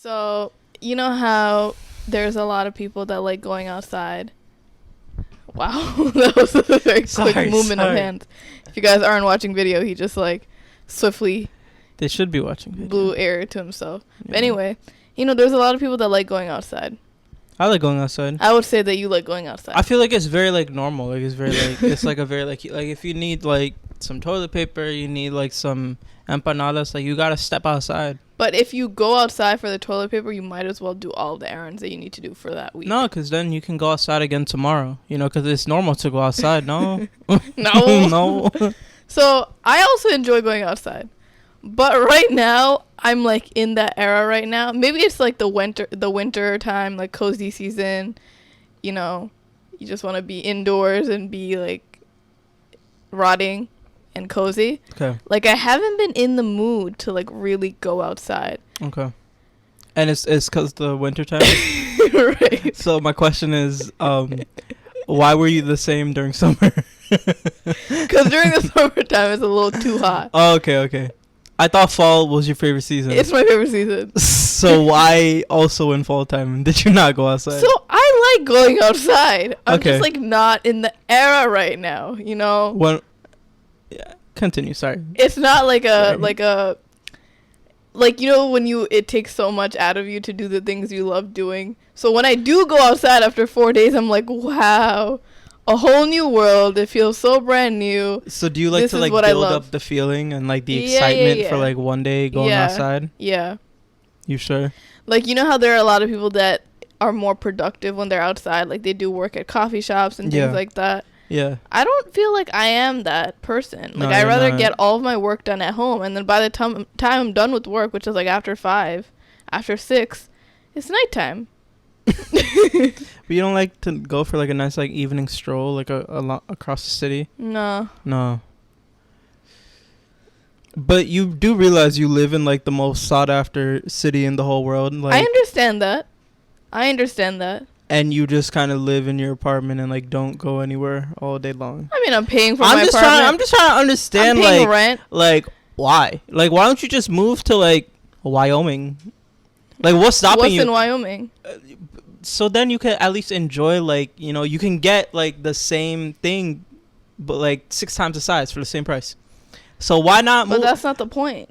So, you know how there's a lot of people that like going outside? Wow, that was a very quick movement of hands. If you guys aren't watching video, he just like swiftly They should be watching video. blew air to himself. Yeah. But anyway, you know, there's a lot of people that like going outside. I like going outside. I would say that you like going outside. I feel like it's very like normal. Like it's very like it's like a very like if you need like some toilet paper, you need like some empanadas, like you gotta step outside. But if you go outside for the toilet paper, you might as well do all the errands that you need to do for that week. No, because then you can go outside again tomorrow. You know, because it's normal to go outside. No. No. No. So I also enjoy going outside. But right now, I'm like in that era right now. Maybe it's like the winter time, like cozy season. You know, you just want to be indoors and be like rotting and cozy. Okay. Like I haven't been in the mood to like really go outside. Okay. And it's because the winter time. Right. So my question is, why were you the same during summer? Because during the summertime, it's a little too hot. Oh, okay. I thought fall was your favorite season. It's my favorite season. So why also in fall time did you not go outside? So I like going outside. I'm Okay. just like not in the era right now, you know? Well, yeah, continue, sorry. It's not like Sorry. like you know when it takes so much out of you to do the things you love doing. So when I do go outside after 4 days, I'm like, wow, a whole new world. It feels so brand new. So do you like This to is like what I build love. up the feeling and like the Yeah, excitement for yeah. like one day going outside? Yeah. You sure? Like, you know how there are a lot of people that are more productive when they're outside, like they do work at coffee shops and Yeah. things like that. Yeah. I don't feel like I am that person. No, Like, I'd you're rather not. get all of my work done at home, and then by the time I'm done with work, which is like after 5, after 6, it's nighttime. But you don't like to go for like a nice like evening stroll like a lot across the city? No. No. But you do realize you live in like the most sought after city in the whole world, like, I understand that. and you just kind of live in your apartment and like don't go anywhere all day long. I mean, I'm paying for my apartment. I'm just trying to understand I'm paying like rent. like why? Like why don't you just move to like Wyoming? Like what's stopping What's you? in Wyoming? So then you can at least enjoy like, you know, you can get like the same thing but like 6 times the size for the same price. So why not move? But that's not the point.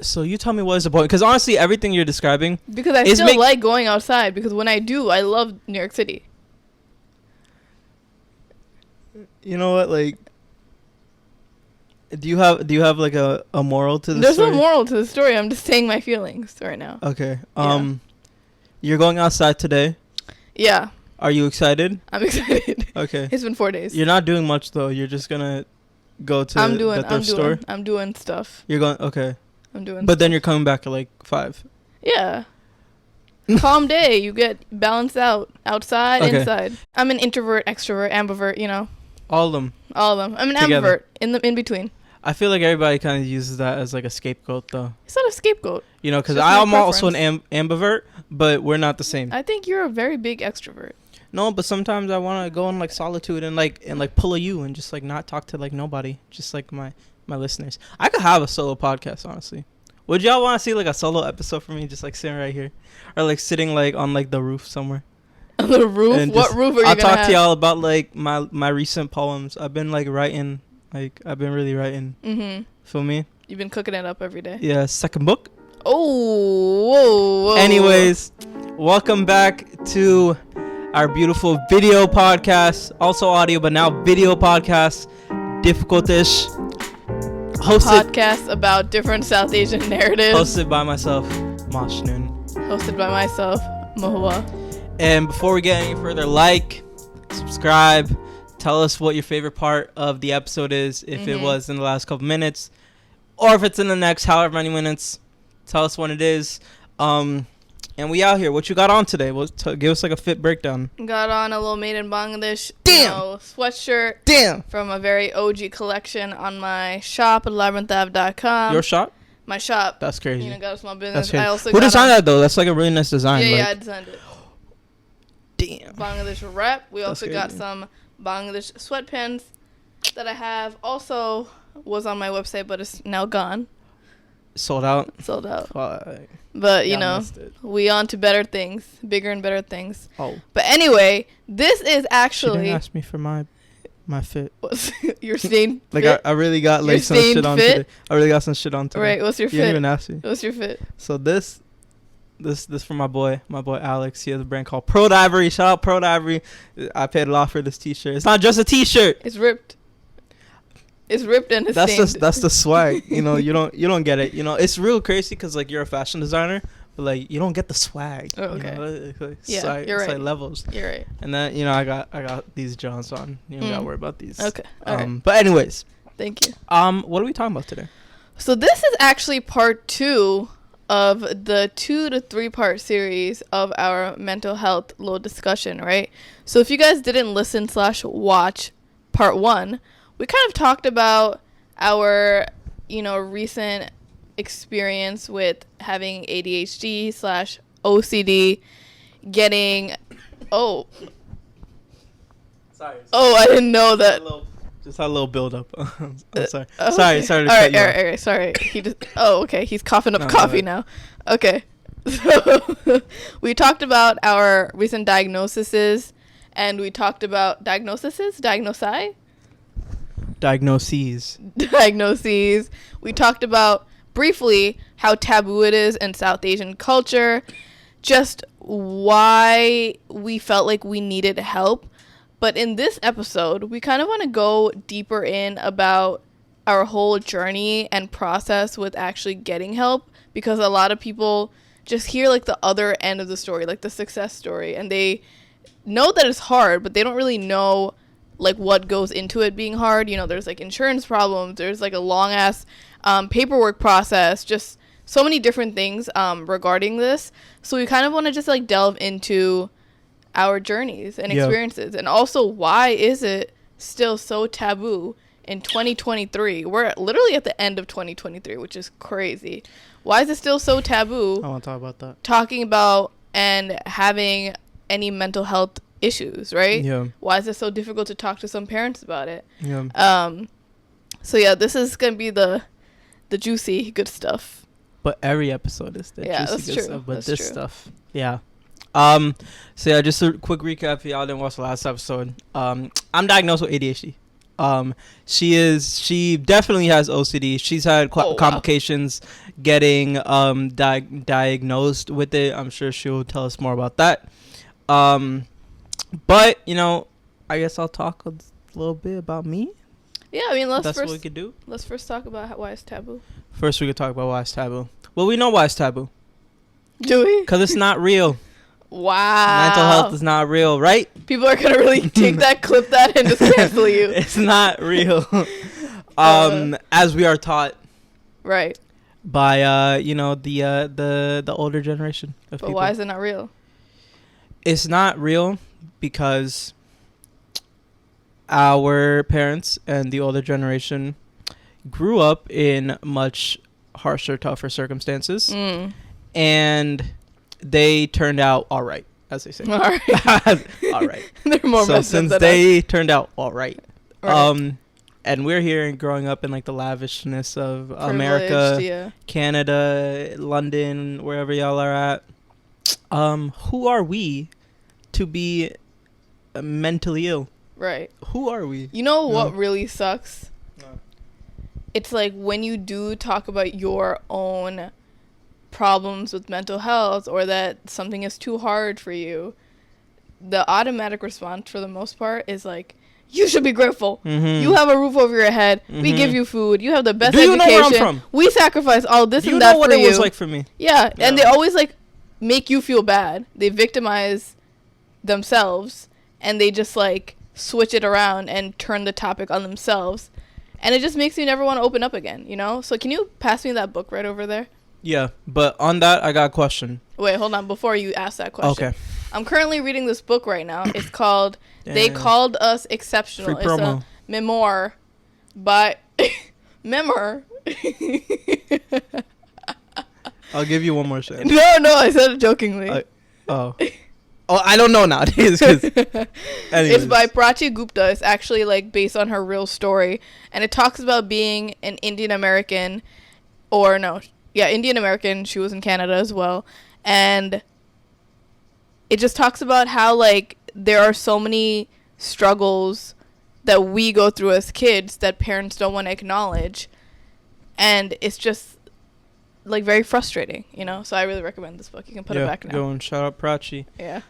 So you tell me what is the point? Because honestly, everything you're describing Because I still like going outside. Because when I do, I love New York City. You know what, like, do you have like a moral to the There's story? no moral to the story. I'm just saying my feelings right now. Okay. Yeah. You're going outside today. Yeah, Are you excited? I'm excited. Okay. It's been 4 days. You're not doing much though. You're just gonna go to the thrift store. I'm doing stuff. You're going okay. I'm doing. But then you're coming back at like 5. Yeah. Calm day. You get balanced out. Outside, Okay. inside. I'm an introvert, extrovert, ambivert. You know, All of them. all of them. I'm an Together. ambivert in between. I feel like everybody kind of uses that as like a scapegoat though. It's not a scapegoat. You know, because It's just my I'm also an preference. ambivert, but we're not the same. I think you're a very big extrovert. No, but sometimes I want to go in like solitude and like pull a you and just like not talk to like nobody, just like my listeners. I could have a solo podcast, honestly. Would y'all want to see like a solo episode for me, just like sitting right here, or like sitting like on like the roof somewhere? On the roof? And What just- roof are you I'll gonna talk have? to y'all about like my recent poems. I've been like writing, like I've been really writing. Mm-hmm. Feel me? You've been cooking it up every day. Yeah, second book. Oh, whoa. Anyways, welcome back to our beautiful video podcast, also audio, but now video podcast, difficult-ish, Podcast about different South Asian narratives. hosted by myself, Mashnoon. Hosted by myself, Mahua. And before we get any further, like, subscribe, tell us what your favorite part of the episode is, if it was in the last couple minutes, or if it's in the next however many minutes. Tell us when it is. And we out here. What you got on today? Give us like a fit breakdown. Got on a little made in Bangladesh sweatshirt. Damn. From a very OG collection on my shop at labyrinthave.com. Your shop? My shop. That's crazy. You know, got a small That's business. crazy. I also Who designed that though? That's like a really nice design. Yeah, like, yeah, I designed it. Damn. Bangladesh rep. We That's also got crazy. some Bangladesh sweatpants that I have. Also was on my website, but it's now gone. Sold out. Sold out. Fuck. But, you Yeah, I know, missed it. we on to better things, bigger and better things. Oh. But anyway, this is She didn't actually ask me for my fit. your stained Like fit. I really got Your like some shit stained on fit? today. I really got some shit on today. Right, what's your You didn't fit? even ask me. What's your fit? So this for my boy Alex. He has a brand called Pro Ivory. Shout out Pro Ivory. I paid a lot for this t-shirt. It's not just a t-shirt. It's ripped. It's ripped and it's stained. That's the swag. You know, you don't get it. You know, it's real crazy because like you're a fashion designer, but like you don't get the swag. Oh, okay. You know? It's like, Yeah, swag, you're it's right. like levels. You're right. And then you know I got these Johns on. You don't gotta worry about these. Okay. All right. But anyways, Thank you. what are we talking about today? So this is actually part 2 of the 2 to 3 part series of our mental health little discussion, right? So if you guys didn't listen / watch part 1, we kind of talked about our, you know, recent experience with having ADHD / OCD, getting, Sorry. I didn't know that. Just had a little build up. I'm sorry. Okay. Sorry to All cut you off. right, all right, sorry. He just. Oh, okay. He's coughing up No, coffee go now. Okay. So we talked about our recent diagnoses, and we talked about diagnoses. We talked about briefly how taboo it is in South Asian culture, just why we felt like we needed help. But in this episode, we kind of want to go deeper in about our whole journey and process with actually getting help, because a lot of people just hear like the other end of the story, like the success story, and they know that it's hard, but they don't really know like what goes into it being hard. You know, there's like insurance problems, there's like a long ass paperwork process, just so many different things regarding this. So we kind of want to just like delve into our journeys and experiences, and also why is it still so taboo in 2023? We're literally at the end of 2023, which is crazy. Why is it still so taboo? I want to talk about that. Talking about and having any mental health issues, right? Yeah. Why is it so difficult to talk to some parents about it? Yeah. So yeah, this is gonna be the juicy good stuff. But every episode is the Yeah, juicy that's good true. stuff. But That's this true. stuff, yeah. So yeah, just a quick recap if y'all didn't watch the last episode. I'm diagnosed with ADHD. She definitely has OCD. She's had complications getting diagnosed with it. I'm sure she'll tell us more about that. But you know, I guess I'll talk a little bit about me. Yeah, I mean, That's what we could do. let's first talk about why it's taboo. First, we could talk about why it's taboo. Well, we know why it's taboo. Do we? Because it's not real. Wow. Mental health is not real, right? People are gonna really take that, clip that, and just cancel you. It's not real. As we are taught Right. by you know, the older generation of But people. why is it not real? It's not real because our parents and the older generation grew up in much harsher, tougher circumstances, and they turned out all right, as they say. All right. All right. They're more So messed up since than they turned out all right, Right. and we're here and growing up in like the lavishness of Privileged, America, yeah. Canada, London, wherever y'all are at. Who are we to be mentally ill? Right. Who are we? You know No. what really sucks? No. It's like when you do talk about your own problems with mental health, or that something is too hard for you, the automatic response for the most part is like, you should be grateful. Mm-hmm. You have a roof over your head. We Mhm. give you food. You have the best Do you know education. where I'm from? We sacrifice all this Do you and know that what for it you. was like for me? Yeah, and Yeah. they always like make you feel bad. They victimize themselves, and they just like switch it around and turn the topic on themselves, and it just makes you never want to open up again, you know? So can you pass me that book right over there? Yeah, but on that, I got a question. Wait, hold on, before you ask that question. Okay. I'm currently reading this book right now. It's called They Damn. Called Us Exceptional. Free It's promo. a memoir by memoir. I'll give you one more chance. No, I said it jokingly. Oh, I don't know nowadays. 'Cause It's by Prachi Gupta. It's actually like based on her real story, and it talks about being an Indian American, or no, Indian American. She was in Canada as well. And it just talks about how, like, there are so many struggles that we go through as kids that parents don't want to acknowledge. And it's just, like, very frustrating, you know? So I really recommend this book. You can put it back now. Go and shout out Prachi. Yeah.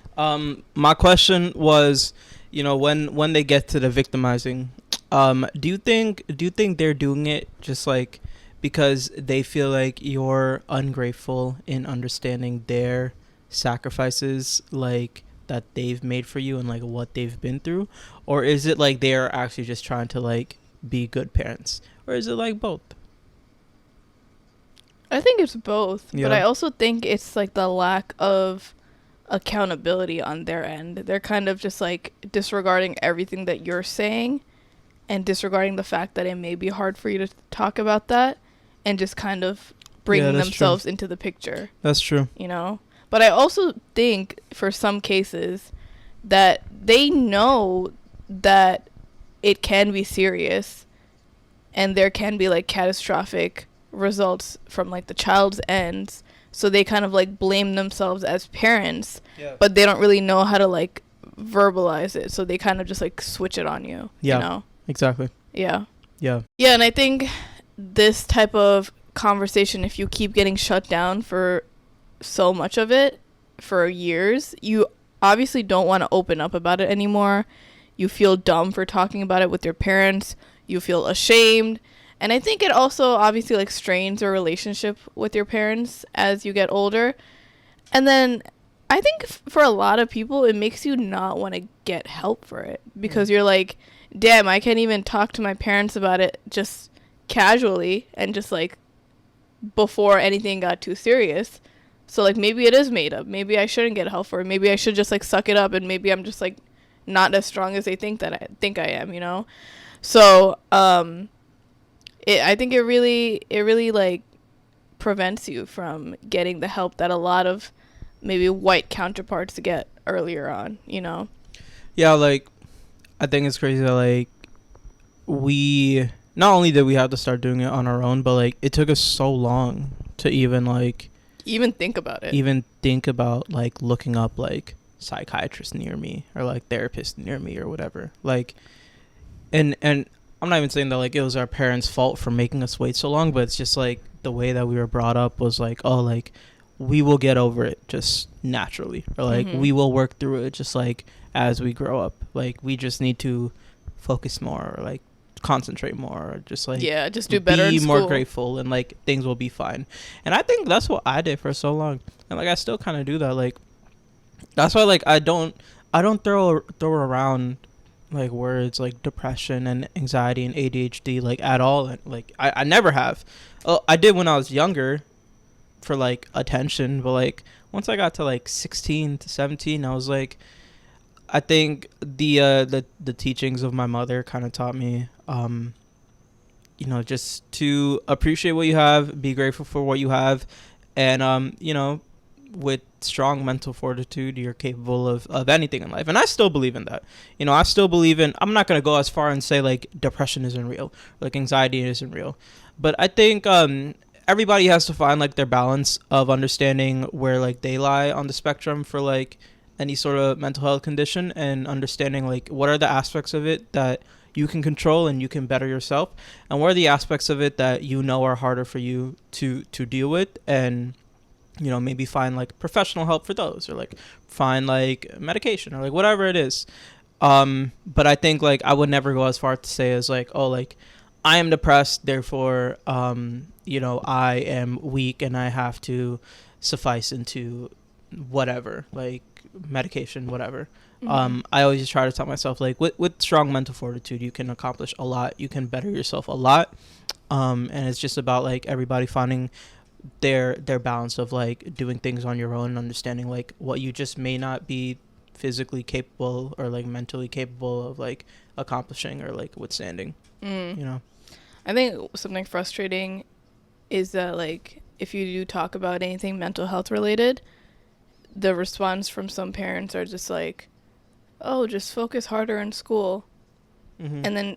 My question was, you know, when they get to the victimizing, do you think they're doing it just like because they feel like you're ungrateful in understanding their sacrifices, like that they've made for you and like what they've been through, or is it like they are actually just trying to like be good parents, or is it like both? I think it's both, Yeah. but I also think it's like the lack of accountability on their end. They're kind of just like disregarding everything that you're saying and disregarding the fact that it may be hard for you to talk about that and just kind of bringing themselves into the picture. That's true. You know? But I also think for some cases that they know that it can be serious and there can be like catastrophic results from like the child's ends, so they kind of like blame themselves as parents, but they don't really know how to like verbalize it, so they kind of just like switch it on you. You know? Exactly. Yeah, and I think this type of conversation, if you keep getting shut down for so much of it for years, you obviously don't want to open up about it anymore. You feel dumb for talking about it with your parents. You feel ashamed. And I think it also obviously like strains your relationship with your parents as you get older. And then I think for a lot of people, it makes you not want to get help for it because you're like, damn, I can't even talk to my parents about it just casually and just like before anything got too serious. So like maybe it is made up. Maybe I shouldn't get help for it. Maybe I should just like suck it up, and maybe I'm just like not as strong as they think I am, you know? So I think it really like prevents you from getting the help that a lot of maybe white counterparts get earlier on, you know? Yeah, like I think it's crazy that like we not only did we have to start doing it on our own, but like it took us so long to even think about it. Even think about like looking up like psychiatrists near me or like therapists near me or whatever. Like and I'm not even saying that like it was our parents' fault for making us wait so long, but it's just like the way that we were brought up was like, oh, like we will get over it just naturally, or like we will work through it just like as we grow up. Like we just need to focus more, or like concentrate more, or just like just do better, be in more school. grateful, and like things will be fine. And I think that's what I did for so long, and like I still kind of do that. Like that's why like I don't throw around like words like depression and anxiety and ADHD like at all. And like I never have. I did when I was younger for like attention, but like once I got to like 16 to 17, I was like, I think the teachings of my mother kind of taught me you know, just to appreciate what you have, be grateful for what you have, and you know, with strong mental fortitude, you're capable of anything in life. And I still believe in that. You know, I still believe in, I'm not going to go as far and say like depression isn't real, like anxiety isn't real, but I think everybody has to find like their balance of understanding where like they lie on the spectrum for like any sort of mental health condition, and understanding like what are the aspects of it that you can control and you can better yourself, and what are the aspects of it that you know are harder for you to deal with, and you know, maybe find like professional help for those, or like find like medication, or like whatever it is. But I think like I would never go as far to say as like, oh, like I am depressed, therefore you know, I am weak and I have to suffice into whatever, like medication, whatever. I always just try to tell myself like with strong mental fortitude you can accomplish a lot, you can better yourself a lot, and it's just about like everybody finding their balance of like doing things on your own and understanding like what you just may not be physically capable or like mentally capable of like accomplishing or like withstanding. You know, I think something frustrating is that like if you do talk about anything mental health related, the response from some parents are just like, oh, just focus harder in school. And then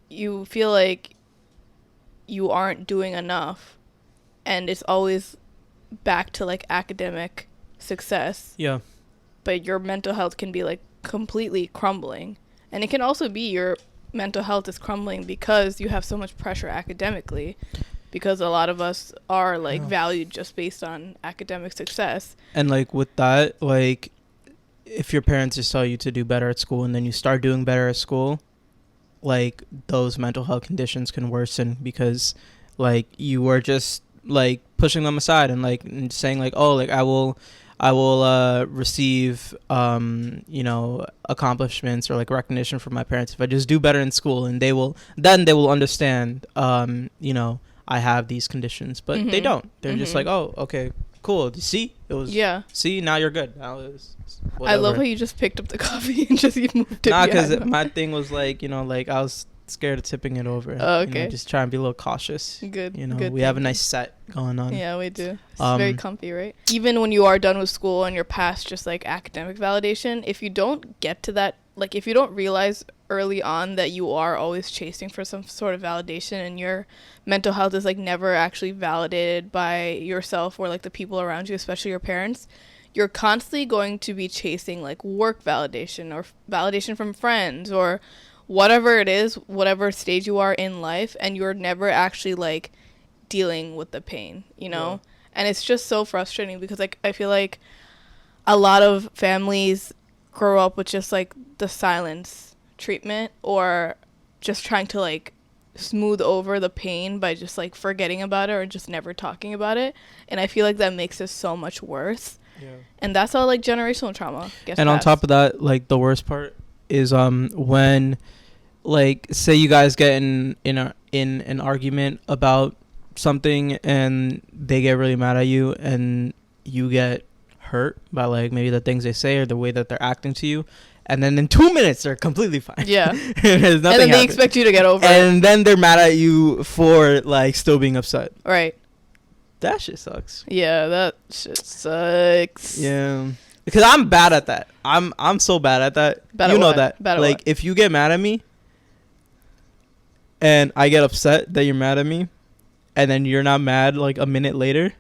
you feel like you aren't doing enough, and it's always back to like academic success. Yeah. But your mental health can be like completely crumbling. And it can also be your mental health is crumbling because you have so much pressure academically, because a lot of us are like valued just based on academic success. And like with that, like if your parents just tell you to do better at school and then you start doing better at school, like those mental health conditions can worsen because like you were just like pushing them aside and like saying like, oh, like I will receive you know, accomplishments or like recognition from my parents if I just do better in school, and they will understand you know, I have these conditions. But they don't. They're just like, oh, okay, cool, see, it was, see, now you're good, now it's whatever. I love how you just picked up the coffee and just you moved it. Because my thing was like, you know, like I was scared of tipping it over. Oh, okay. You know, just try and be a little cautious. Good. You know, good we have a nice set going on. Yeah, we do. It's very comfy, right? Even when you are done with school and you're past just like academic validation, if you don't get to that, like if you don't realize early on that you are always chasing for some sort of validation and your mental health is like never actually validated by yourself or like the people around you, especially your parents, you're constantly going to be chasing like work validation or validation from friends or whatever it is, whatever stage you are in life, and you're never actually like dealing with the pain, you know? Yeah. And it's just so frustrating because like I feel like a lot of families grow up with just like the silence treatment or just trying to like smooth over the pain by just like forgetting about it or just never talking about it. And I feel like that makes it so much worse. Yeah. And that's all like generational trauma gets and passed. On top of that, like the worst part is when like say you guys get in an argument about something and they get really mad at you and you get hurt by like maybe the things they say or the way that they're acting to you, and then in 2 minutes they're completely fine. Yeah. And then they expect you to get over it. And then they're mad at you for like still being upset. Right. That shit sucks. Yeah, that shit sucks. Yeah. Because I'm bad at that. I'm so bad at that. Bad you at know what? that. Bad at like what? if you get mad at me and I get upset that you're mad at me and then you're not mad like a minute later,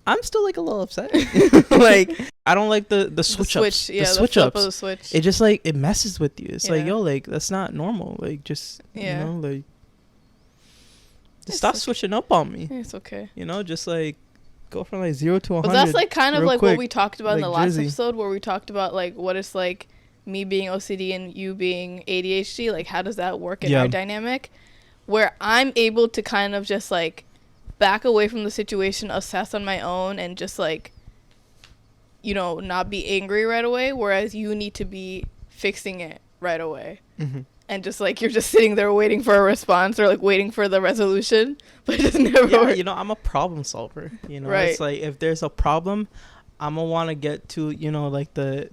I'm still like a little upset. Like I don't like the switch ups. Yeah, the switch ups. Of the switch. It just like it messes with you. It's like, yo, like that's not normal. Like just you know, like just stop switching up on me. It's okay. You know, just like go from like 0 to 100. But that's like kind of like quick, what we talked about like in the last Drizzy. episode where we talked about like what it's like me being OCD and you being ADHD. Like how does that work in our dynamic? Where I'm able to kind of just like back away from the situation, assess on my own, and just like, you know, not be angry right away. Whereas you need to be fixing it right away. Mm-hmm. And just like you're just sitting there waiting for a response or like waiting for the resolution, but it just never works. You know, I'm a problem solver. You know, right. It's like if there's a problem, I'm gonna want to get to, you know, like the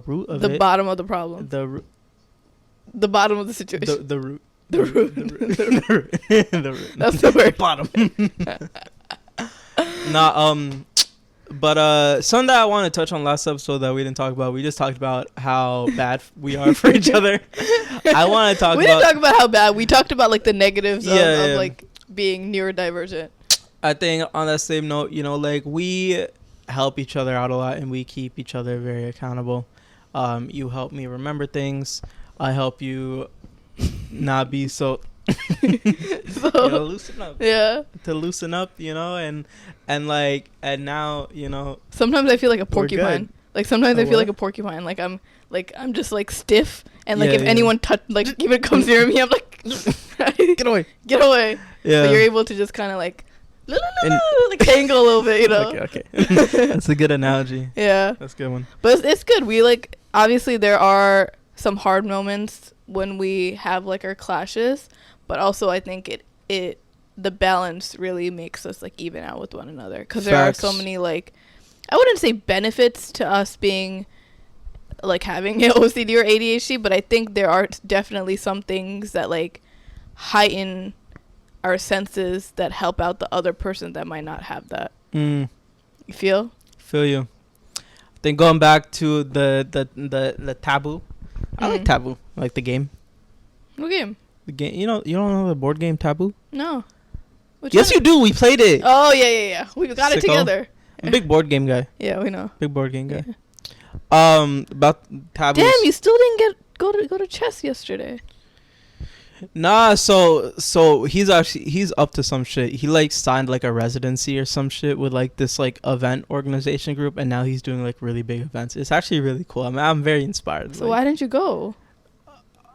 root of the bottom of the problem, the bottom of the situation, the root. The root. The root. That's the word. Bottom. But something that I want to touch on last episode that we didn't talk about. We just talked about how bad we are for each other. I want to talk. We didn't talk about how bad. We talked about like the negatives of like being neurodivergent. I think on that same note, you know, like we help each other out a lot and we keep each other very accountable. You help me remember things. I help you not be so you know, loosen up. Yeah. To loosen up, you know, and now, you know, sometimes I feel like a porcupine. Like sometimes I feel like a porcupine. Like I'm just like stiff, and like if anyone like even comes near me, I'm like get away. Yeah. But you're able to just kind of like like tangle a little bit, you know. Okay. That's a good analogy. Yeah. That's a good one. But it's good. We like obviously there are some hard moments when we have like our clashes, but also I think the balance really makes us like even out with one another, because there are so many like, I wouldn't say benefits to us being like having OCD or ADHD, but I think there are definitely some things that like heighten our senses that help out the other person that might not have that. You feel you. I think going back to the taboo. I like Taboo, like the game. What game? The game, you don't know the board game Taboo? No. Yes, you do. We played it. Oh yeah. We got it together. I'm a big board game guy. Yeah, we know. Big board game guy. Yeah. About taboos. Damn, you still didn't go to chess yesterday. Nah, so he's up to some shit. He like signed like a residency or some shit with like this like event organization group, and now he's doing like really big events. It's actually really cool. I'm very inspired. So why didn't you go?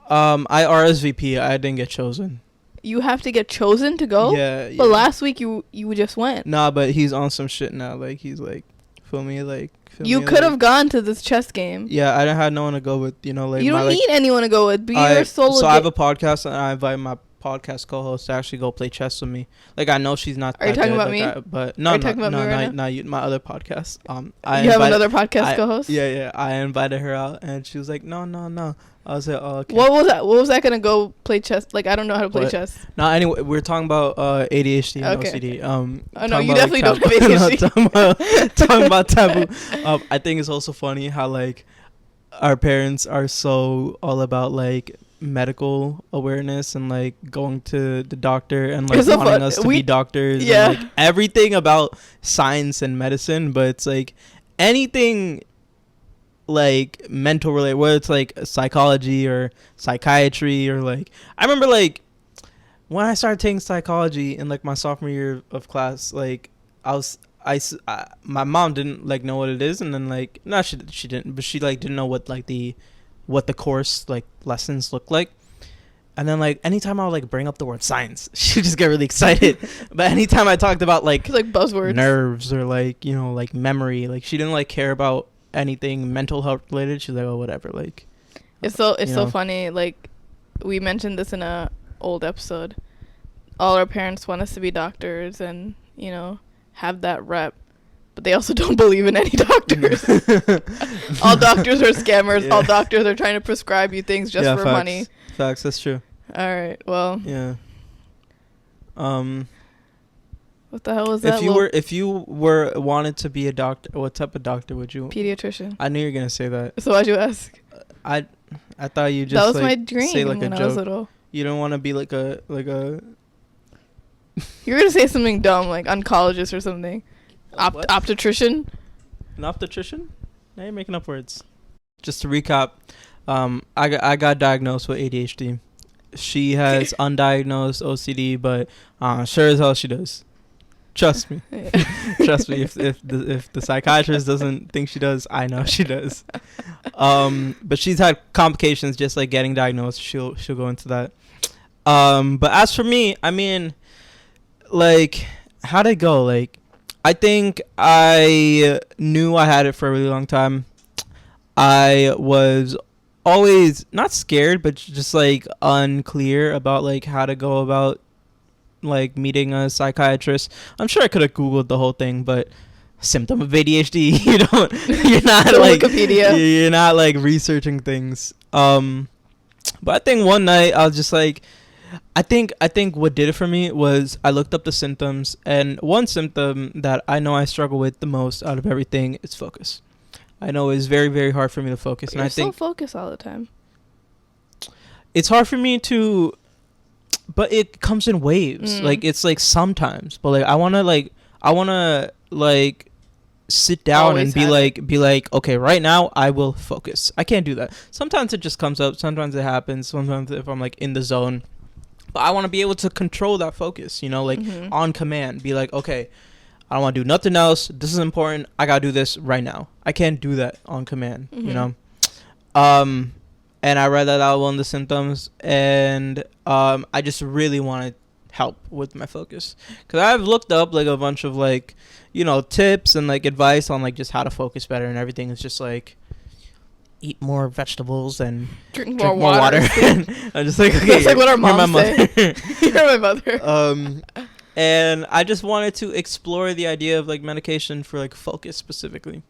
I RSVP. I didn't get chosen. You have to get chosen to go? Yeah. But last week you just went. Nah, but he's on some shit now. Like he's like, feel me, like. You could have gone to this chess game. Yeah, I didn't have no one to go with. You know, like you don't need anyone to go with. Be your solo. So I have a podcast, and I invite my podcast co-host to actually go play chess with me. Like I know she's not. Are you talking about me? But no, not you. My other podcast. You have another podcast co-host? Yeah. I invited her out, and she was like, no. I was like, oh, okay. What was that? What was that gonna go play chess? Like I don't know how to play chess. No, anyway, we're talking about ADHD and OCD. Oh no, you definitely don't have ADHD. talking about taboo. I think it's also funny how like our parents are so all about like medical awareness and like going to the doctor and like wanting us to be doctors. Yeah. And, like, everything about science and medicine, but it's like anything like mental related, whether it's like psychology or psychiatry or like I remember like when I started taking psychology in like my sophomore year of class, like my mom didn't like know what it is, and then like no, she didn't, but she like didn't know what the course like lessons look like. And then like anytime I would like bring up the word science, she'd just get really excited. But anytime I talked about like buzzwords, nerves or like, you know, like memory, like she didn't like care about anything mental health related. She's like, oh, whatever. Like it's so funny. Like we mentioned this in a old episode. All our parents want us to be doctors and, you know, have that rep, but they also don't believe in any doctors. All doctors are scammers. Yeah. All doctors are trying to prescribe you things just for money. Facts, that's true. All right, well. Yeah. What the hell was that? If you were wanted to be a doctor, what type of doctor would you? Pediatrician. I knew you were gonna say that. So why'd you ask? I thought you just that was like, my dream say like when a I joke. was little. You don't want to be like a. You were gonna say something dumb like oncologist or something. Optician. An optician? Now you're making up words. Just to recap, I got diagnosed with ADHD. She has undiagnosed OCD, but sure as hell she does. Trust me. Trust me. If the psychiatrist doesn't think she does, I know she does. But she's had complications just like getting diagnosed. She'll go into that. But as for me, I mean, like, how'd it go? Like, I think I knew I had it for a really long time. I was always not scared, but just like unclear about like how to go about like meeting a psychiatrist. I'm sure I could have Googled the whole thing, but symptom of ADHD, you're not like Wikipedia. You're not like researching things. But I think one night I was just like, I think what did it for me was I looked up the symptoms, and one symptom that I know I struggle with the most out of everything is focus. I know it's very, very hard for me to focus. You're and I think so focused all the time. It's hard for me to, but it comes in waves. Like it's like sometimes, but like I wanna sit down always and be like, okay, right now I will focus. I can't do that. Sometimes it just comes up. Sometimes it happens. Sometimes if I'm like in the zone, but I want to be able to control that focus. Like on command. Be like, okay, I don't want to do nothing else. This is important. I gotta do this right now. I can't do that on command. And I read that out one of the symptoms, and I just really wanted help with my focus, because I've looked up like a bunch of like, tips and like advice on like just how to focus better, and everything is just like eat more vegetables and drink more water. I'm just like, okay, that's like what our moms say. You're my mother. And I just wanted to explore the idea of like medication for like focus specifically.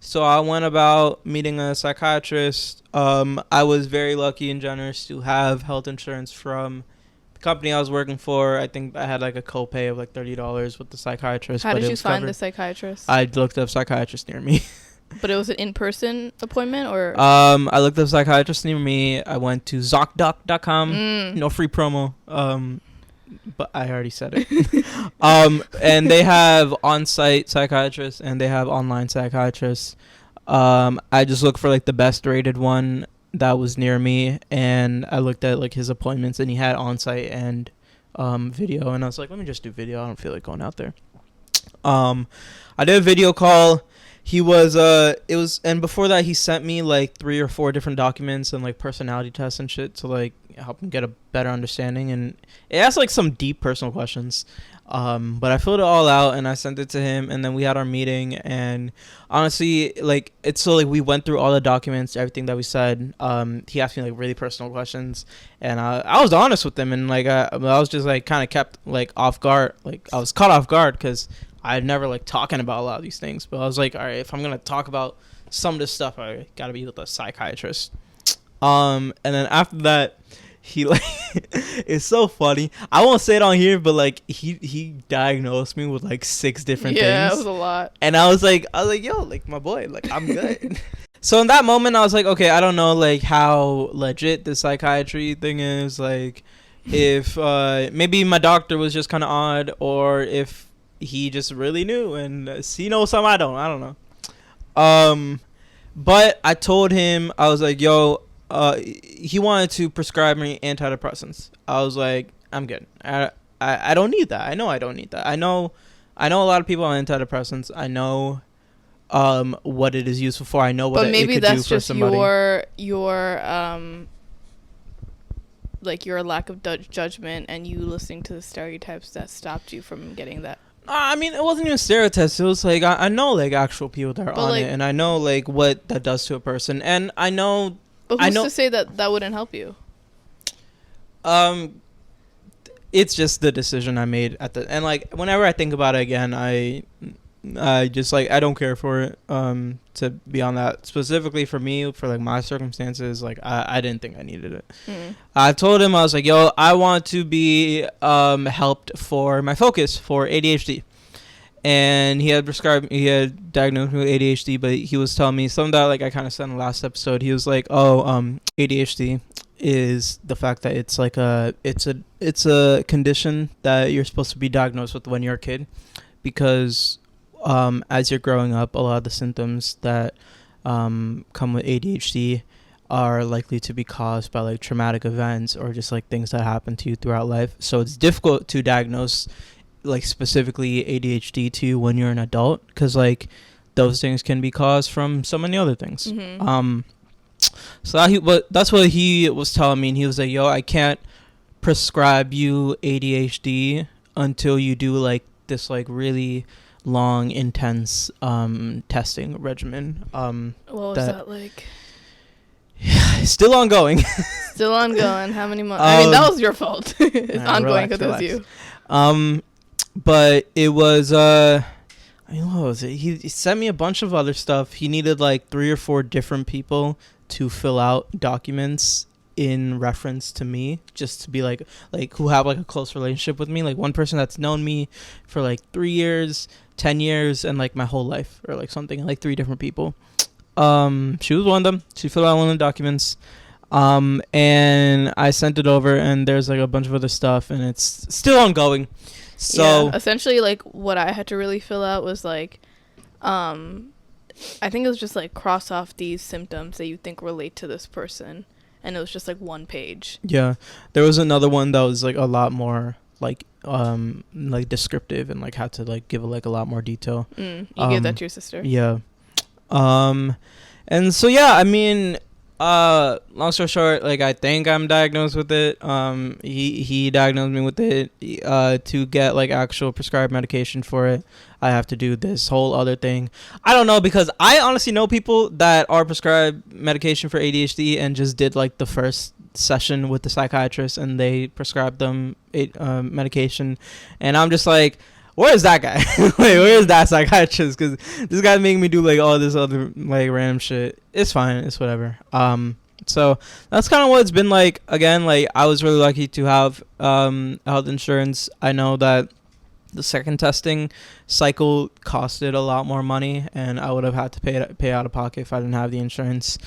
So I went about meeting a psychiatrist. I was very lucky and generous to have health insurance from the company I was working for. I think I had like a copay of like $30 with the psychiatrist. How did you find the psychiatrist? I looked up psychiatrist near me. But it was an in-person appointment, or? I looked up psychiatrist near me. I went to ZocDoc.com. No free promo. but I already said it. And they have on-site psychiatrists and they have online psychiatrists. I just looked for like the best rated one that was near me, and I looked at like his appointments, and he had on-site and video, and I was like, let me just do video. I don't feel like going out there. I did a video call. He was and before that he sent me like 3 or 4 different documents and like personality tests and shit to like help him get a better understanding, and it asked like some deep personal questions. But I filled it all out and I sent it to him, and then we had our meeting, and honestly, like, it's so like we went through all the documents, everything that we said. He asked me like really personal questions, and I was honest with him, and like I was just like kind of kept like off guard, like I was caught off guard because I'd never like talking about a lot of these things, but I was like, all right, if I'm gonna talk about some of this stuff, I gotta be with a psychiatrist. And then after that, he like it's so funny. I won't say it on here, but like he diagnosed me with like 6 different things. Yeah, it was a lot. And I was like, yo, like my boy, like I'm good. So in that moment, I was like, okay, I don't know like how legit the psychiatry thing is. Like, if maybe my doctor was just kind of odd, or if he just really knew and he knows something I don't know. But I told him, I was like, yo, he wanted to prescribe me antidepressants. I was like, I'm good. I don't need that. I know I don't need that. I know a lot of people on antidepressants. I know what it is useful for. I know what it could do for somebody. But maybe that's just your like your lack of judgment and you listening to the stereotypes that stopped you from getting that. I mean, it wasn't even stereotypes. It was like I know like actual people that are on like, it, and I know like what that does to a person, and I know. But who's to say that wouldn't help you? It's just the decision I made and like whenever I think about it again, I just like I don't care for it. To be on that specifically for me, for like my circumstances, like I didn't think I needed it. I told him, I was like, yo, I want to be helped for my focus for ADHD. And he had diagnosed me with ADHD, but he was telling me something that like I kind of said in the last episode. He was like, ADHD is the fact that it's like it's a condition that you're supposed to be diagnosed with when you're a kid, because as you're growing up, a lot of the symptoms that come with ADHD are likely to be caused by like traumatic events or just like things that happen to you throughout life. So it's difficult to diagnose like specifically ADHD to when you're an adult, because like those things can be caused from so many other things. So that's what he was telling me, and he was like, yo, I can't prescribe you ADHD until you do like this like really long intense testing regimen. What was that like? Still ongoing. Still ongoing. How many months? I mean, that was your fault. It's ongoing because it was you. But it was I mean, what was it? He sent me a bunch of other stuff. He needed like 3 or 4 different people to fill out documents in reference to me, just to be like who have like a close relationship with me, like one person that's known me for like 3 years, 10 years, and like my whole life, or like something, like 3 different people. She was one of them. She filled out one of the documents, and I sent it over, and there's like a bunch of other stuff, and it's still ongoing. So yeah, essentially, like what I had to really fill out was like, I think it was just like cross off these symptoms that you think relate to this person, and it was just like 1 page. Yeah, there was another one that was like a lot more like descriptive, and like had to like give like a lot more detail. You gave that to your sister? Yeah. And so yeah, I mean, long story short, like I think I'm diagnosed with it. He diagnosed me with it. To get like actual prescribed medication for it, I have to do this whole other thing. I don't know, because I honestly know people that are prescribed medication for ADHD and just did like the first session with the psychiatrist and they prescribed them medication, and I'm just like, where is that guy? Like, where is that psychiatrist? Because this guy's making me do like all this other like random shit. It's fine. It's whatever. So that's kind of what it's been like. Again, like I was really lucky to have health insurance. I know that the second testing cycle costed a lot more money, and I would have had to pay out of pocket if I didn't have the insurance.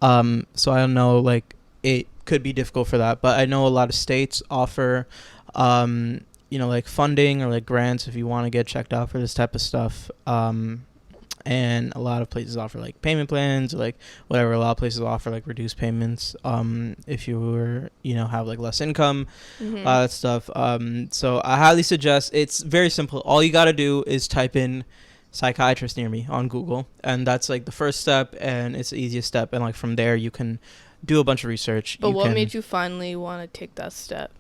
So I don't know, like it could be difficult for that, but I know a lot of states offer you know, like funding or like grants if you want to get checked out for this type of stuff. And a lot of places offer like payment plans, or like whatever. A lot of places offer like reduced payments if you were, you know, have like less income, that stuff. So I highly suggest. It's very simple. All you got to do is type in psychiatrist near me on Google, and that's like the first step, and it's the easiest step. And like from there you can do a bunch of research. But what made you finally want to take that step?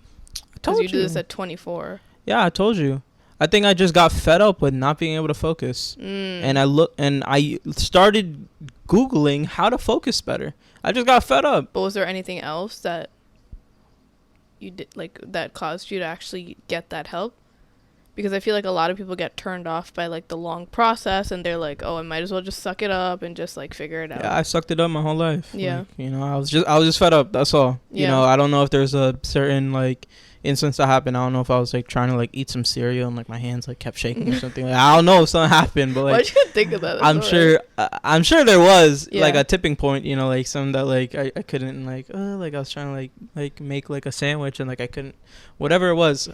Because you did this at 24. Yeah, I told you. I think I just got fed up with not being able to focus. And I started Googling how to focus better. I just got fed up. But was there anything else that you did, like, that caused you to actually get that help? Because I feel like a lot of people get turned off by like the long process, and they're like, oh, I might as well just suck it up and just like figure it out. Yeah, I sucked it up my whole life. Yeah. Like, you know, I was just fed up. That's all. Yeah. You know, I don't know if there's a certain like instance that happened. I don't know if I was like trying to like eat some cereal and like my hands like kept shaking or something. Like, I don't know if something happened, but like, why'd you think of that? I'm sure there was like a tipping point. You know, like some that like I couldn't like like I was trying to like make like a sandwich and like I couldn't, whatever it was.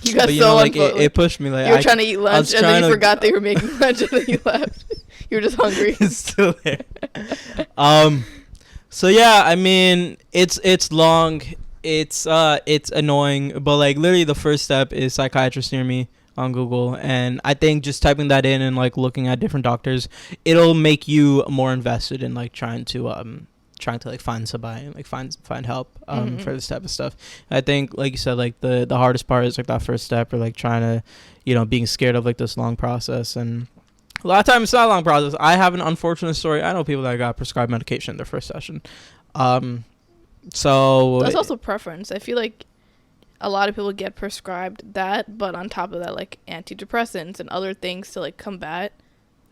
You got it pushed me. Like you were trying to eat lunch and then you forgot they were making lunch and then you left. You were just hungry. It's still there. So yeah, I mean, it's long. It's annoying, but like literally the first step is psychiatrist near me on Google, and I think just typing that in and like looking at different doctors, it'll make you more invested in like trying to like find somebody and like find help for this type of stuff. I think like you said, like the hardest part is like that first step, or like trying to, you know, being scared of like this long process. And a lot of times it's not a long process. I have an unfortunate story. I know people that got prescribed medication in their first session. So that's also preference. I feel like a lot of people get prescribed that, but on top of that, like antidepressants and other things to like combat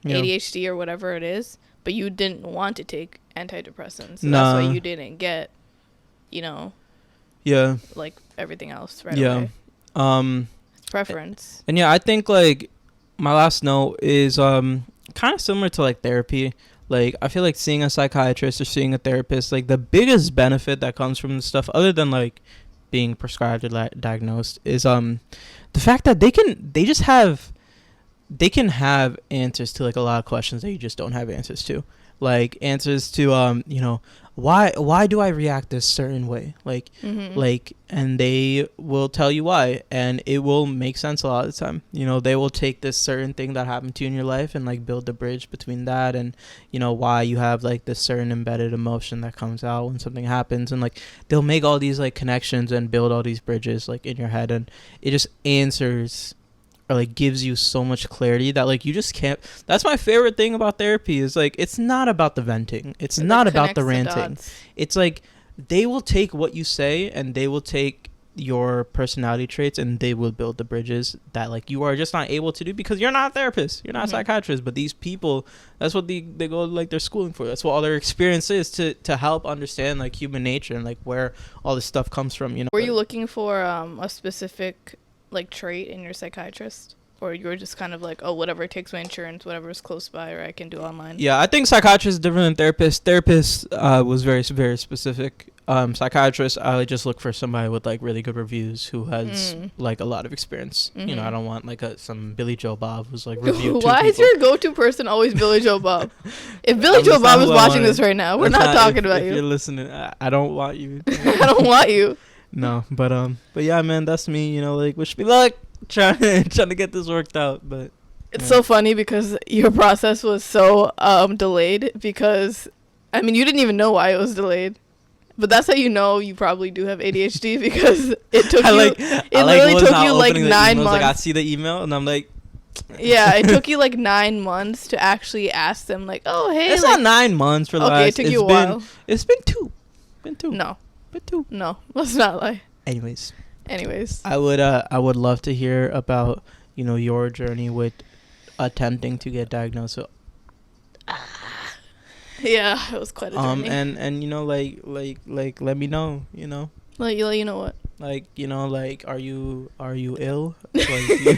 ADHD or whatever it is. But you didn't want to take antidepressants. So that's why you didn't get, you know, like everything else right away. It's preference. And yeah, I think like my last note is kind of similar to like therapy. Like, I feel like seeing a psychiatrist or seeing a therapist, like the biggest benefit that comes from this stuff, other than like being prescribed or diagnosed, is the fact that they can have answers to like a lot of questions that you just don't have answers to. Like answers to you know, why do I react this certain way, like like, and they will tell you why, and it will make sense a lot of the time. You know, they will take this certain thing that happened to you in your life and like build the bridge between that and, you know, why you have like this certain embedded emotion that comes out when something happens, and like they'll make all these like connections and build all these bridges like in your head, and it just answers or like gives you so much clarity that like you just can't. That's my favorite thing about therapy, is like it's not about the venting, it's not about the ranting. It's like they will take what you say and they will take your personality traits and they will build the bridges that like you are just not able to do because you're not a therapist, you're not a psychiatrist. But these people, that's what they go like their schooling for. That's what all their experience is, to help understand like human nature and like where all this stuff comes from, you know. Were you looking for a specific like trait in your psychiatrist, or you were just kind of like, oh, whatever takes my insurance, whatever is close by, or I can do online? Yeah, I think psychiatrist is different than therapist. Therapist was very, very specific. Psychiatrist, I just look for somebody with like really good reviews who has like a lot of experience. You know, I don't want like some Billy Joe Bob who's like reviewed. Why is your go-to person always Billy Joe Bob? If Billy Joe Bob is watching this right now, we're not talking about you. If you're listening, I don't want you. I don't want you. No, but yeah, man, that's me. You know, like wish me luck, trying to get this worked out. But it's so funny because your process was so delayed, because I mean you didn't even know why it was delayed, but that's how you know you probably do have ADHD, because it took literally took you like 9 months. Like I see the email and I'm like, yeah, it took you like 9 months to actually ask them like, oh hey, it's like, not 9 months for okay, it took you a while. It's been two. No, let's not lie. Anyways, I would love to hear about, you know, your journey with attempting to get diagnosed. So, yeah, it was quite a journey. And you know, like let me know, you know. Like you know what? Like, you know, like are you ill? Like,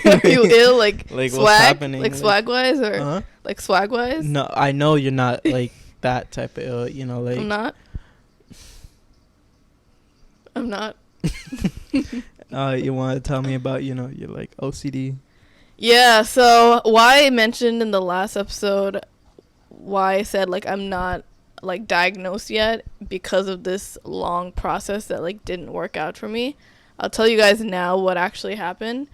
are you ill? Like swag? What's happening? Like swag wise, or like swag wise? No, I know you're not like that type of ill. You know, like I'm not. You want to tell me about, your like OCD? Yeah, so why I mentioned in the last episode why I said like I'm not like diagnosed yet because of this long process that like didn't work out for me. I'll tell you guys now what actually happened.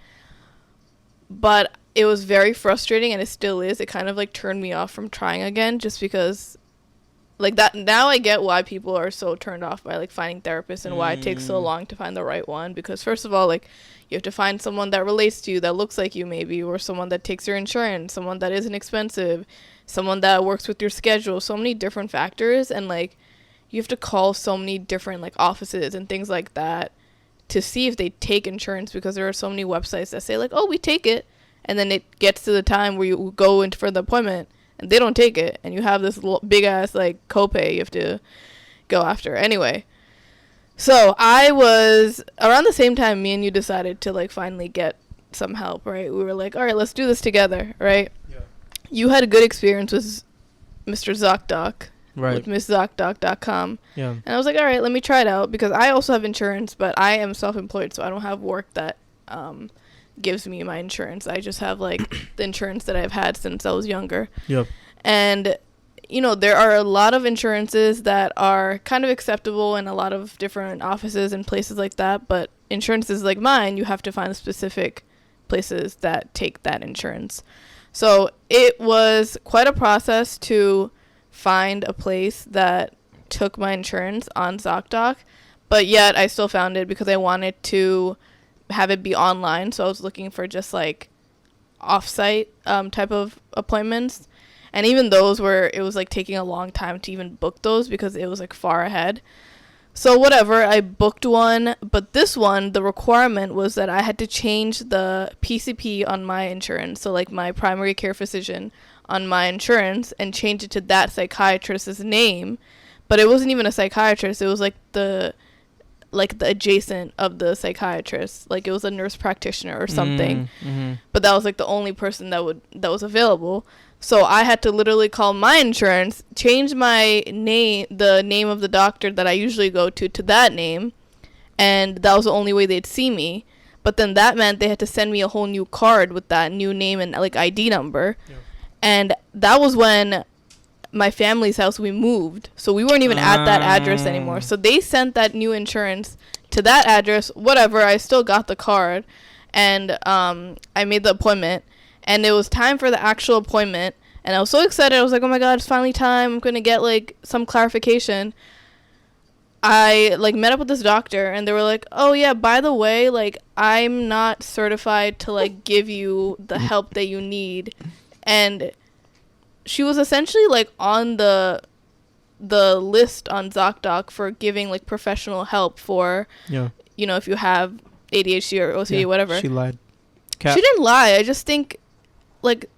But it was very frustrating, and it still is. It kind of like turned me off from trying again, just because like that. Now I get why people are so turned off by like finding therapists and why it takes so long to find the right one, because first of all, like you have to find someone that relates to you, that looks like you maybe, or someone that takes your insurance, someone that isn't expensive, someone that works with your schedule, so many different factors. And like you have to call so many different like offices and things like that to see if they take insurance, because there are so many websites that say like, oh, we take it, and then it gets to the time where you go in for the appointment and they don't take it, and you have this big ass like copay you have to go after. Anyway, so I was around the same time me and you decided to like finally get some help, right? We were like, all right, let's do this together, right? Yeah. You had a good experience with Mr. ZocDoc, right? With MissZocDoc.com. Yeah. And I was like, all right, let me try it out, because I also have insurance, but I am self-employed, so I don't have work that gives me my insurance. I just have like the insurance that I've had since I was younger. Yep. And there are a lot of insurances that are kind of acceptable in a lot of different offices and places like that, but insurances like mine, you have to find specific places that take that insurance. So it was quite a process to find a place that took my insurance on ZocDoc, but yet I still found it because I wanted to have it be online. So I was looking for just like off-site type of appointments, and even those it was like taking a long time to even book those because it was like far ahead. So whatever, I booked one, but this one, the requirement was that I had to change the PCP on my insurance, so like my primary care physician on my insurance, and change it to that psychiatrist's name. But it wasn't even a psychiatrist, it was like the adjacent of the psychiatrist, like it was a nurse practitioner or something. But that was like the only person that was available. So I had to literally call my insurance, change my name, the name of the doctor that I usually go to that name, and that was the only way they'd see me. But then that meant they had to send me a whole new card with that new name and like ID number. Yeah. And that was when my family's house, we moved, so we weren't even at that address anymore. So they sent that new insurance to that address. Whatever, I still got the card, and I made the appointment, and it was time for the actual appointment, and I was so excited. I was like, oh my god, it's finally time, I'm gonna get like some clarification. I like met up with this doctor, and they were like, oh yeah, by the way, like I'm not certified to like give you the help that you need. And she was essentially like on the list on ZocDoc for giving like professional help for, if you have ADHD or OCD, whatever. She lied. She didn't lie. I just think like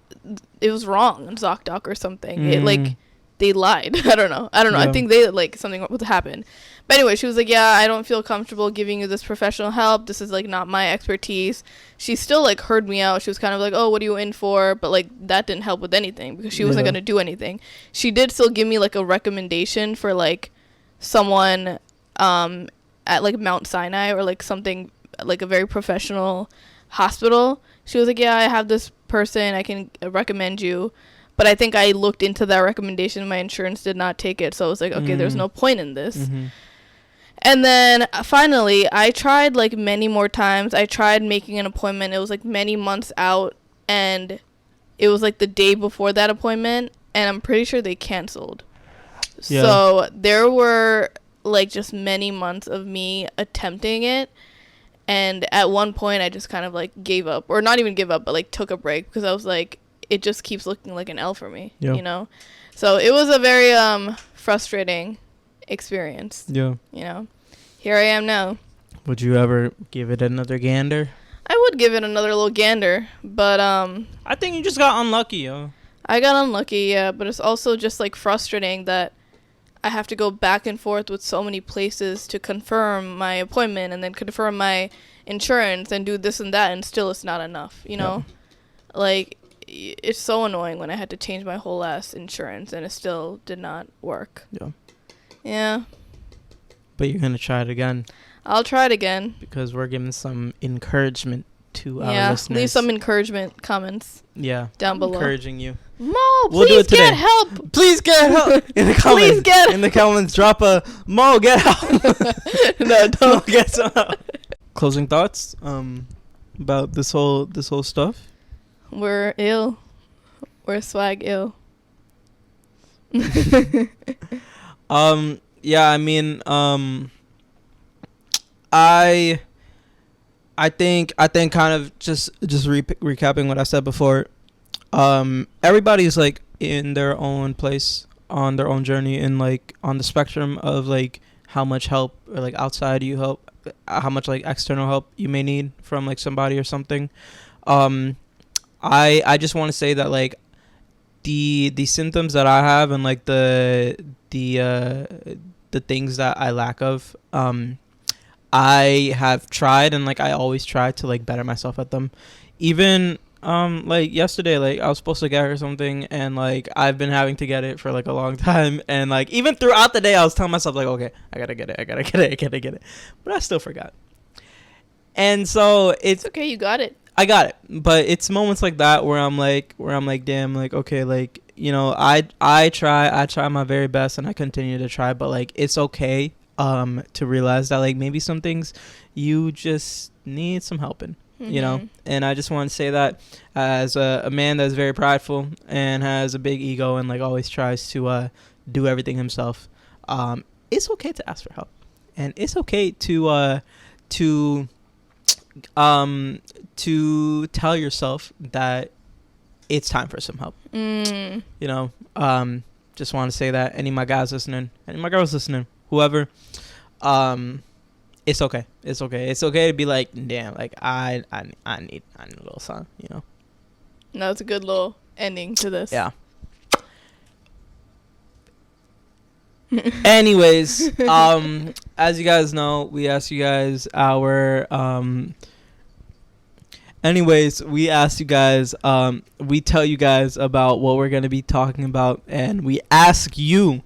it was wrong on ZocDoc or something. It like they lied. I don't know. Yeah. I think they like something would happen. But anyway, she was like, yeah, I don't feel comfortable giving you this professional help. This is like not my expertise. She still like heard me out. She was kind of like, oh, what are you in for? But like that didn't help with anything because she wasn't going to do anything. She did still give me like a recommendation for like someone at like Mount Sinai or like something like a very professional hospital. She was like, yeah, I have this person, I can recommend you. But I think I looked into that recommendation. My insurance did not take it. So I was like, okay, there's no point in this. And then finally, I tried like many more times. I tried making an appointment. It was like many months out. And it was like the day before that appointment. And I'm pretty sure they canceled. Yeah. So there were like just many months of me attempting it. And at one point, I just kind of like gave up. Or not even give up, but like took a break. Because I was like, it just keeps looking like an L for me, So it was a very frustrating experience. Yeah. Here I am now. Would you ever give it another gander? I would give it another little gander, but I think you just got unlucky, yo. I got unlucky, yeah, but it's also just like frustrating that I have to go back and forth with so many places to confirm my appointment and then confirm my insurance and do this and that, and still it's not enough, Like, it's so annoying when I had to change my whole ass insurance and it still did not work. Yeah. But you're going to try it again. I'll try it again. Because we're giving some encouragement to our listeners. Leave some encouragement comments. Yeah. Down below. Encouraging you. Mo, We'll please get help. Please get help. In the comments. Please get in the comments, drop a Mo, get help. No, don't. Mo, get some help. Closing thoughts about this whole stuff. We're ill. We're swag ill. Yeah, I mean, I think kind of just recapping what I said before. Everybody's like in their own place on their own journey, and like on the spectrum of like how much help or like outside you help, how much like external help you may need from like somebody or something. I just want to say that like the symptoms that I have and like the things that I lack of, I have tried, and like I always try to like better myself at them. Even like yesterday, like I was supposed to get her something, and like I've been having to get it for like a long time, and like even throughout the day I was telling myself like, okay, I gotta get it, but I still forgot. And so it's okay, you got it. I got it, but it's moments like that where I'm like damn, like okay, like you know, I try my very best, and I continue to try, but like it's okay to realize that like maybe some things you just need some help in. You know, and I just want to say that as a man that's very prideful and has a big ego and like always tries to do everything himself, it's okay to ask for help, and it's okay to tell yourself that it's time for some help. You know, just want to say that any of my guys listening, any of my girls listening, whoever, it's okay. It's okay. It's okay to be like, damn, like I need a little something, you know. No, it's a good little ending to this. Yeah. Anyways, as you guys know, we asked you guys our we asked you guys, we tell you guys about what we're gonna be talking about, and we ask you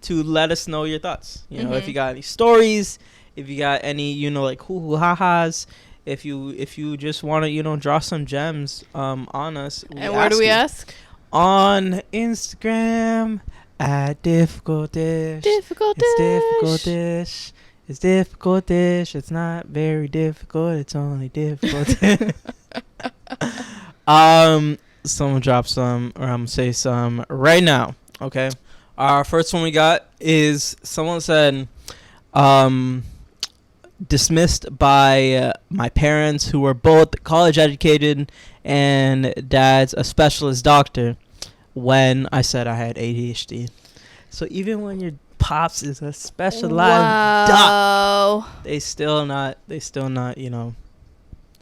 to let us know your thoughts. You know, if you got any stories, if you got any, you know, like hoo ha-has, if you just want to, you know, draw some gems on us. And where do we ask? On Instagram at difficult dish. Difficult It's dish. difficult dish. It's difficult dish. It's not very difficult. It's only difficult dish. Someone drop some, or I'm gonna say some right now. Okay. Our first one we got is someone said, dismissed by my parents, who were both college educated, and dad's a specialist doctor, when I said I had ADHD. So even when your pops is a specialized doc, they still not, you know,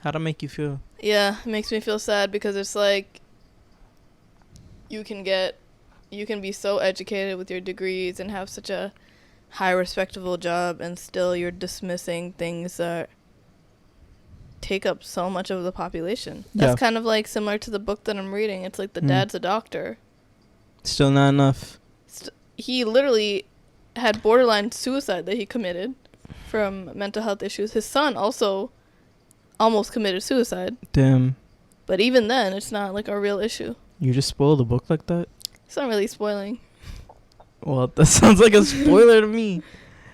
how to make you feel. Yeah, it makes me feel sad, because it's like you can be so educated with your degrees and have such a high respectable job, and still you're dismissing things that take up so much of the population. That's kind of like similar to the book that I'm reading. It's like the dad's a doctor. Still not enough. He literally had borderline suicide that he committed from mental health issues. His son also almost committed suicide. Damn. But even then, it's not like a real issue. You just spoiled a book like that? It's not really spoiling. Well, that sounds like a spoiler to me.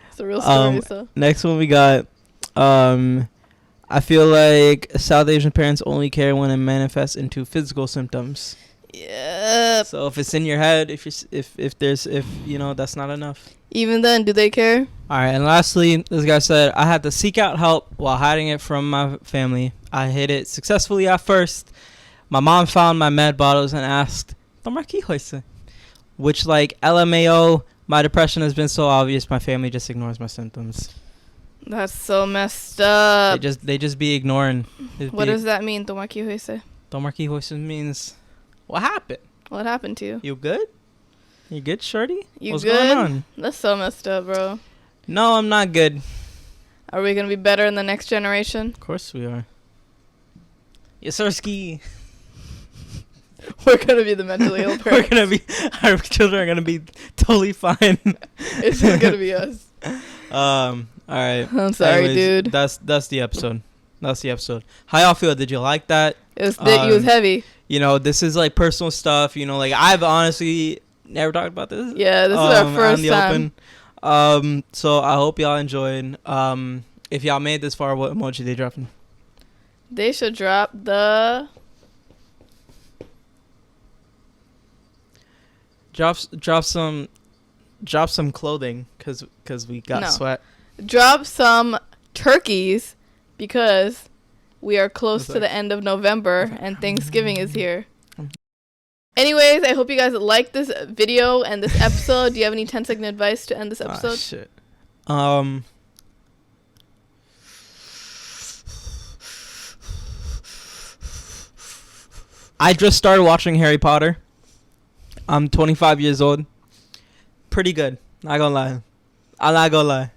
It's a real story, so. Next one we got, I feel like South Asian parents only care when it manifests into physical symptoms. Yeah. So if it's in your head, if you know, that's not enough. Even then, do they care? All right, and lastly, this guy said, I had to seek out help while hiding it from my family. I hid it successfully at first. My mom found my med bottles and asked, "Toma aqui, Royce." Which, like, LMAO, my depression has been so obvious, my family just ignores my symptoms. That's so messed up. They just be ignoring. What does that mean, Toma aqui, Royce? Toma aqui, Royce means, what happened? What happened to you? You good? You good, shorty? What's good? Going on? That's so messed up, bro. No, I'm not good. Are we going to be better in the next generation? Of course we are. Yes, sir, ski. We're going to be the mentally ill parents. Our children are going to be totally fine. It's just going to be us. All right. I'm sorry, dude. That's the episode. That's the episode. How y'all feel? Did you like that? It was heavy. You know, this is like personal stuff. You know, like I've honestly never talked about this. Yeah, this is our first time. So I hope y'all enjoyed. If y'all made this far, what emoji they dropping? They should drop the. Drop some clothing because we got sweat. Drop some turkeys because we are close to the end of November and Thanksgiving is here. Anyways, I hope you guys liked this video and this episode. Do you have any 10-second advice to end this episode? Shit. I just started watching Harry Potter. I'm 25 years old. Pretty good. Not gonna lie. I'm not gonna lie.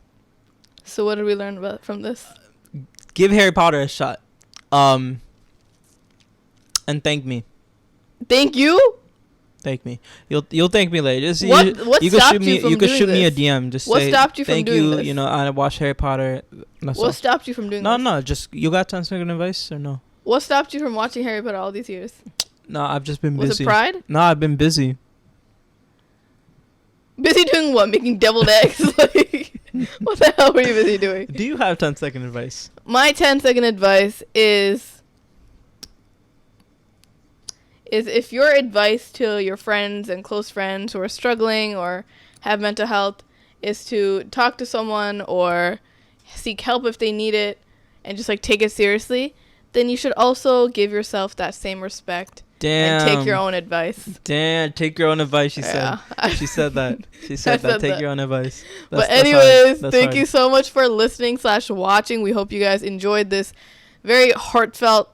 So what did we learn about from this? Give Harry Potter a shot. And thank me. Thank you? Thank me. You'll thank me later. Just what you stopped can shoot me. you from You can doing shoot me a this? DM. Just What say stopped you from thank doing you. this? You know, I watched Harry Potter. What stopped you from doing this? No. Just you got 10-second advice or no? What stopped you from watching Harry Potter all these years? No, I've just been busy. Was it pride? No, I've been busy. Busy doing what? Making deviled eggs? Like, what the hell were you busy doing? Do you have 10-second advice? My 10-second advice is if your advice to your friends and close friends who are struggling or have mental health is to talk to someone or seek help if they need it and just like take it seriously, then you should also give yourself that same respect. Damn. And take your own advice. Damn, take your own advice, she said. She said that. She said that. Take your own advice. But anyways, thank you so much for listening / watching. We hope you guys enjoyed this very heartfelt,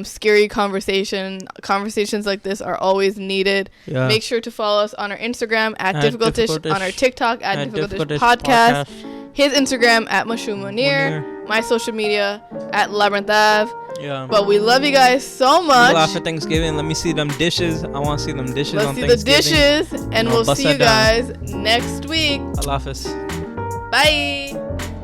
scary conversation. Conversations like this are always needed. Yeah. Make sure to follow us on our Instagram at Difficultish, on our TikTok at Difficultish Podcast. His Instagram at Mashum Munir. My social media at Labyrinth Ave. Yeah. But we love you guys so much. Laugh for Thanksgiving. Let me see them dishes. I want to see them dishes Let's on see Thanksgiving. the dishes. And we'll see you guys next week. Allah Hafiz. Bye.